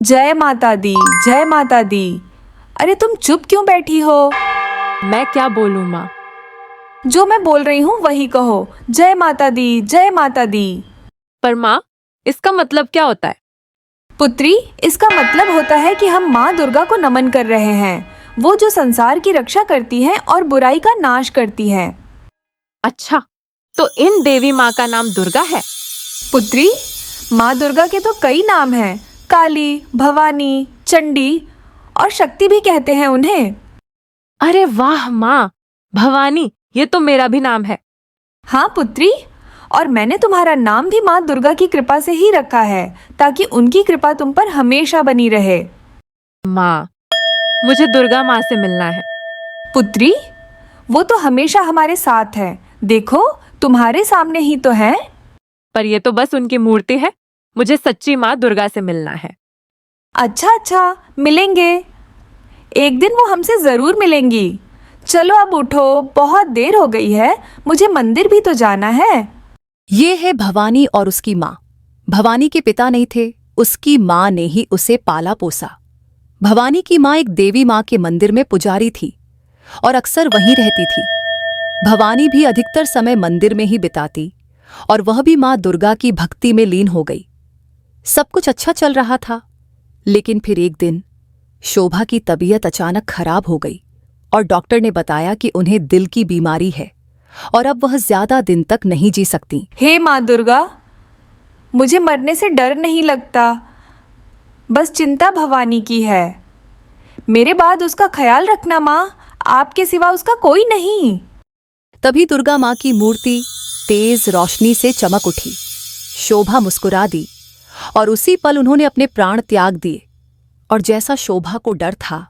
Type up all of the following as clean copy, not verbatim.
जय माता दी, जय माता दी। अरे तुम चुप क्यों बैठी हो? मैं क्या बोलूं माँ? जो मैं बोल रही हूँ वही कहो, जय माता दी, जय माता दी। पर माँ, इसका मतलब क्या होता है? पुत्री, इसका मतलब होता है कि हम माँ दुर्गा को नमन कर रहे हैं, वो जो संसार की रक्षा करती है और बुराई का नाश करती है। अच्छा, तो इन देवी माँ का नाम दुर्गा है? पुत्री, माँ दुर्गा के तो कई नाम हैं, काली, भवानी, चंडी और शक्ति भी कहते हैं उन्हें। अरे वाह माँ, भवानी, ये तो मेरा भी नाम है। हाँ पुत्री, और मैंने तुम्हारा नाम भी माँ दुर्गा की कृपा से ही रखा है, ताकि उनकी कृपा तुम पर हमेशा बनी रहे। माँ, मुझे दुर्गा माँ से मिलना है। पुत्री, वो तो हमेशा हमारे साथ है, देखो तुम्हारे सामने ही तो है। पर ये तो बस उनकी मूर्ति है, मुझे सच्ची माँ दुर्गा से मिलना है। अच्छा, मिलेंगे। एक दिन वो हमसे जरूर मिलेंगी। चलो अब उठो, बहुत देर हो गई है, मुझे मंदिर भी तो जाना है। ये है भवानी और उसकी माँ। भवानी के पिता नहीं थे, उसकी माँ ने ही उसे पाला पोसा। भवानी की माँ एक देवी माँ के मंदिर में पुजारी थी और अक्सर वहीं रहती थी। भवानी भी अधिकतर समय मंदिर में ही बिताती और वह भी माँ दुर्गा की भक्ति में लीन हो गई। सब कुछ अच्छा चल रहा था, लेकिन फिर एक दिन शोभा की तबीयत अचानक खराब हो गई और डॉक्टर ने बताया कि उन्हें दिल की बीमारी है और अब वह ज्यादा दिन तक नहीं जी सकती। हे माँ दुर्गा, मुझे मरने से डर नहीं लगता, बस चिंता भवानी की है। मेरे बाद उसका ख्याल रखना माँ, आपके सिवा उसका कोई नहीं। तभी दुर्गा माँ की मूर्ति तेज रोशनी से चमक उठी। शोभा मुस्कुरा दी और उसी पल उन्होंने अपने प्राण त्याग दिए। और जैसा शोभा को डर था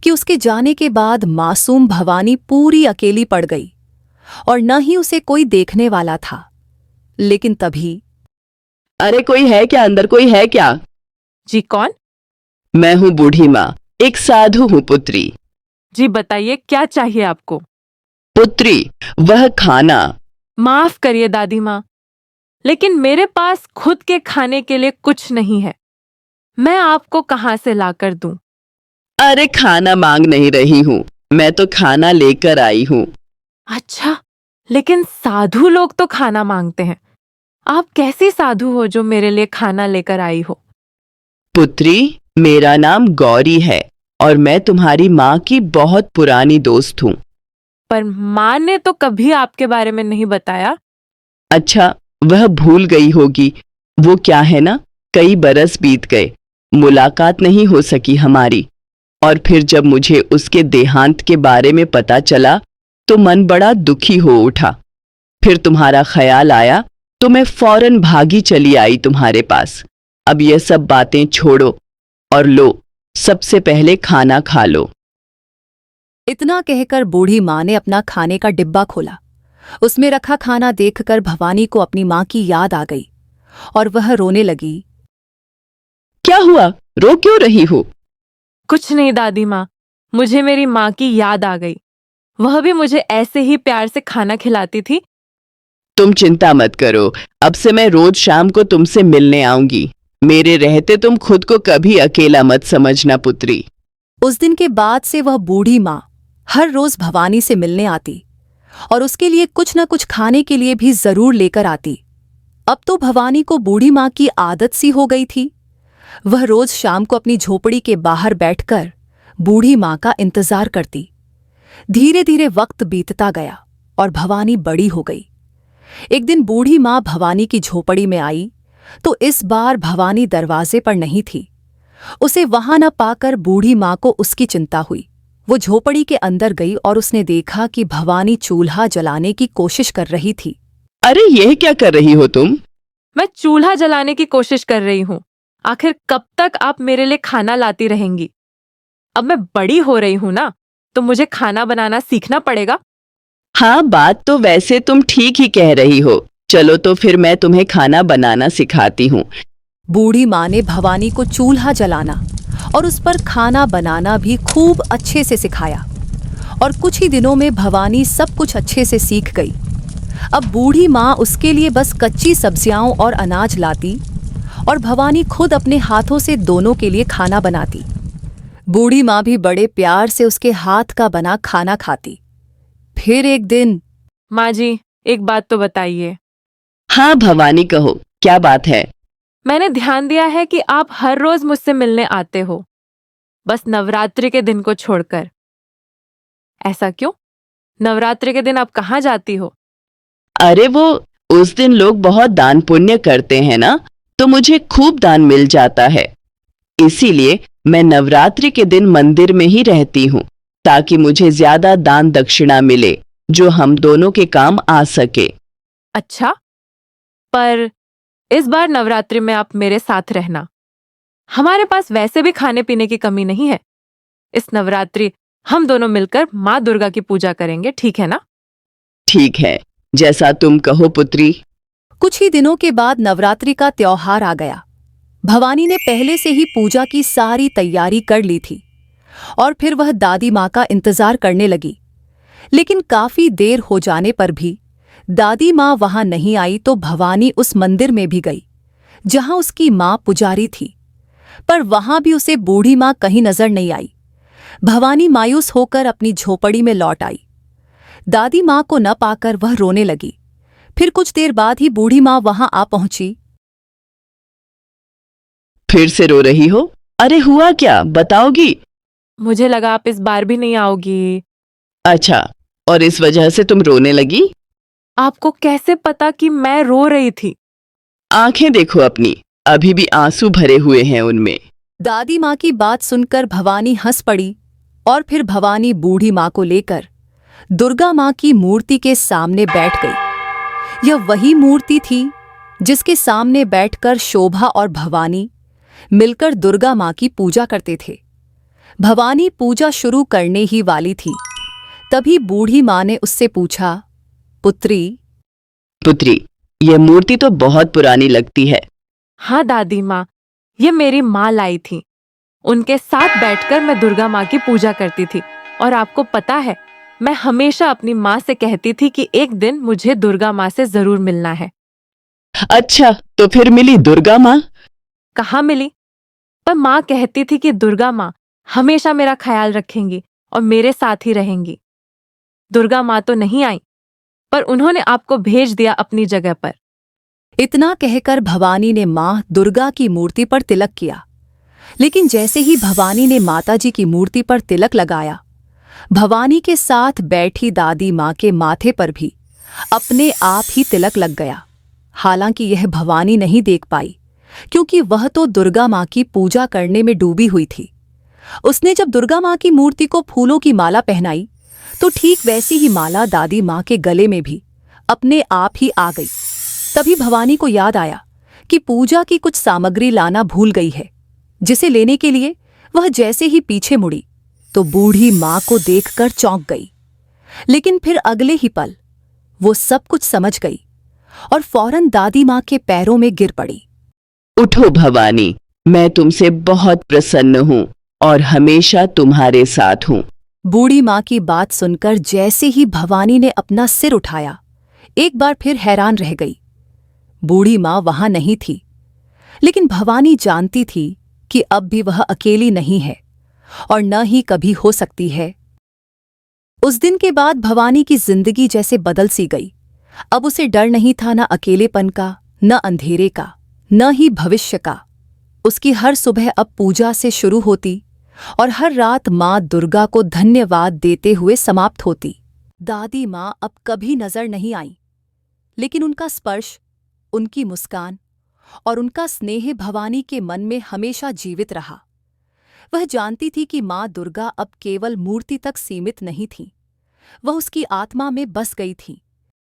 कि उसके जाने के बाद मासूम भवानी पूरी अकेली पड़ गई और न ही उसे कोई देखने वाला था, लेकिन तभी अरे कोई है क्या? अंदर कोई है क्या? जी कौन? मैं हूँ बूढ़ी माँ, एक साधु हूँ पुत्री। जी बताइए, क्या चाहिए आपको? पुत्री, वह खाना। माफ करिए दादी माँ, लेकिन मेरे पास खुद के खाने के लिए कुछ नहीं है। मैं आपको कहाँ से लाकर दूं? अरे खाना मांग नहीं रही हूँ, मैं तो खाना लेकर आई हूँ। अच्छा, लेकिन साधु लोग तो खाना मांगते हैं। आप कैसी साधु हो जो मेरे लिए खाना लेकर आई हो? पुत्री, मेरा नाम गौरी है और मैं तुम्हारी माँ की बहुत पुरानी दोस्त हूँ। पर माँ ने तो कभी आपके बारे में नहीं बताया। अच्छा, वह भूल गई होगी। वो क्या है ना, कई बरस बीत गए, मुलाकात नहीं हो सकी हमारी। और फिर जब मुझे उसके देहांत के बारे में पता चला तो मन बड़ा दुखी हो उठा। फिर तुम्हारा ख्याल आया तो मैं फौरन भागी चली आई तुम्हारे पास। अब ये सब बातें छोड़ो और लो, सबसे पहले खाना खा लो। इतना कहकर बूढ़ी माँ ने अपना खाने का डिब्बा खोला। उसमें रखा खाना देखकर भवानी को अपनी माँ की याद आ गई और वह रोने लगी। क्या हुआ? रो क्यों रही हो? कुछ नहीं दादी माँ, मुझे मेरी माँ की याद आ गई। वह भी मुझे ऐसे ही प्यार से खाना खिलाती थी। तुम चिंता मत करो, अब से मैं रोज शाम को तुमसे मिलने आऊंगी। मेरे रहते तुम खुद को कभी अकेला मत समझना पुत्री। उस दिन के बाद से वह बूढ़ी माँ हर रोज भवानी से मिलने आती और उसके लिए कुछ न कुछ खाने के लिए भी जरूर लेकर आती। अब तो भवानी को बूढ़ी माँ की आदत सी हो गई थी। वह रोज शाम को अपनी झोपड़ी के बाहर बैठकर बूढ़ी माँ का इंतजार करती। धीरे धीरे वक्त बीतता गया और भवानी बड़ी हो गई। एक दिन बूढ़ी माँ भवानी की झोपड़ी में आई तो इस बार भवानी दरवाजे पर नहीं थी। उसे वहां न पाकर बूढ़ी माँ को उसकी चिंता हुई। वो झोपड़ी के अंदर गई और उसने देखा कि भवानी चूल्हा जलाने की कोशिश कर रही थी। अरे यह क्या कर रही हो तुम? मैं चूल्हा जलाने की कोशिश कर रही हूँ। आखिर कब तक आप मेरे लिए खाना लाती रहेंगी? अब मैं बड़ी हो रही हूँ ना, तो मुझे खाना बनाना सीखना पड़ेगा। हाँ, बात तो वैसे तुम ठीक ही कह रही हो। चलो तो फिर मैं तुम्हें खाना बनाना सिखाती हूँ। बूढ़ी माँ ने भवानी को चूल्हा जलाना और उस पर खाना बनाना भी खूब अच्छे से सिखाया और कुछ ही दिनों में भवानी सब कुछ अच्छे से सीख गई। अब बूढ़ी माँ उसके लिए बस कच्ची सब्जियां और अनाज लाती और भवानी खुद अपने हाथों से दोनों के लिए खाना बनाती। बूढ़ी माँ भी बड़े प्यार से उसके हाथ का बना खाना खाती। फिर एक दिन माँ जी, एक बात तो बताइए। हाँ भवानी, कहो क्या बात है। मैंने ध्यान दिया है कि आप हर रोज मुझसे मिलने आते हो, बस नवरात्रि के दिन को छोड़कर। ऐसा क्यों? नवरात्रि के दिन आप कहाँ जाती हो? अरे वो उस दिन लोग बहुत दान पुण्य करते हैं ना, तो मुझे खूब दान मिल जाता है। इसीलिए मैं नवरात्रि के दिन मंदिर में ही रहती हूँ, ताकि मुझे ज्यादा दान दक्षिणा मिले जो हम दोनों के काम आ सके। अच्छा, पर इस बार नवरात्रि में आप मेरे साथ रहना। हमारे पास वैसे भी खाने पीने की कमी नहीं है। इस नवरात्रि हम दोनों मिलकर माँ दुर्गा की पूजा करेंगे, ठीक है ना? ठीक है, जैसा तुम कहो पुत्री। कुछ ही दिनों के बाद नवरात्रि का त्योहार आ गया। भवानी ने पहले से ही पूजा की सारी तैयारी कर ली थी और फिर वह दादी माँ का इंतजार करने लगी। लेकिन काफी देर हो जाने पर भी दादी माँ वहां नहीं आई तो भवानी उस मंदिर में भी गई जहां उसकी माँ पुजारी थी, पर वहां भी उसे बूढ़ी माँ कहीं नजर नहीं आई। भवानी मायूस होकर अपनी झोपड़ी में लौट आई। दादी माँ को न पाकर वह रोने लगी। फिर कुछ देर बाद ही बूढ़ी माँ वहां आ पहुंची। फिर से रो रही हो? अरे हुआ क्या, बताओगी? मुझे लगा आप इस बार भी नहीं आओगी। अच्छा, और इस वजह से तुम रोने लगी? आपको कैसे पता कि मैं रो रही थी? आंखें देखो अपनी, अभी भी आंसू भरे हुए हैं उनमें। दादी माँ की बात सुनकर भवानी हंस पड़ी और फिर भवानी बूढ़ी माँ को लेकर दुर्गा माँ की मूर्ति के सामने बैठ गई। यह वही मूर्ति थी जिसके सामने बैठकर शोभा और भवानी मिलकर दुर्गा माँ की पूजा करते थे। भवानी पूजा शुरू करने ही वाली थी, तभी बूढ़ी माँ ने उससे पूछा, पुत्री यह मूर्ति तो बहुत पुरानी लगती है। हाँ दादी माँ, ये मेरी माँ लाई थी। उनके साथ बैठकर मैं दुर्गा माँ की पूजा करती थी। और आपको पता है, मैं हमेशा अपनी माँ से कहती थी कि एक दिन मुझे दुर्गा माँ से जरूर मिलना है। अच्छा, तो फिर मिली दुर्गा माँ? कहाँ मिली? पर माँ कहती थी कि दुर्गा माँ हमेशा मेरा ख्याल रखेंगी और मेरे साथ ही रहेंगी। दुर्गा माँ तो नहीं आई, पर उन्होंने आपको भेज दिया अपनी जगह पर। इतना कहकर भवानी ने माँ दुर्गा की मूर्ति पर तिलक किया। लेकिन जैसे ही भवानी ने माताजी की मूर्ति पर तिलक लगाया, भवानी के साथ बैठी दादी माँ के माथे पर भी अपने आप ही तिलक लग गया। हालांकि यह भवानी नहीं देख पाई, क्योंकि वह तो दुर्गा माँ की पूजा करने में डूबी हुई थी। उसने जब दुर्गा माँ की मूर्ति को फूलों की माला पहनाई, तो ठीक वैसी ही माला दादी माँ के गले में भी अपने आप ही आ गई। तभी भवानी को याद आया कि पूजा की कुछ सामग्री लाना भूल गई है, जिसे लेने के लिए वह जैसे ही पीछे मुड़ी तो बूढ़ी माँ को देखकर चौंक गई। लेकिन फिर अगले ही पल वो सब कुछ समझ गई और फौरन दादी माँ के पैरों में गिर पड़ी। उठो भवानी, मैं तुमसे बहुत प्रसन्न हूँ और हमेशा तुम्हारे साथ हूँ। बूढ़ी माँ की बात सुनकर जैसे ही भवानी ने अपना सिर उठाया, एक बार फिर हैरान रह गई। बूढ़ी माँ वहां नहीं थी, लेकिन भवानी जानती थी कि अब भी वह अकेली नहीं है और न ही कभी हो सकती है। उस दिन के बाद भवानी की जिंदगी जैसे बदल सी गई। अब उसे डर नहीं था, न अकेलेपन का, न अंधेरे का, न ही भविष्य का। उसकी हर सुबह अब पूजा से शुरू होती और हर रात माँ दुर्गा को धन्यवाद देते हुए समाप्त होती। दादी माँ अब कभी नजर नहीं आई, लेकिन उनका स्पर्श, उनकी मुस्कान और उनका स्नेह भवानी के मन में हमेशा जीवित रहा। वह जानती थी कि माँ दुर्गा अब केवल मूर्ति तक सीमित नहीं थी, वह उसकी आत्मा में बस गई थी।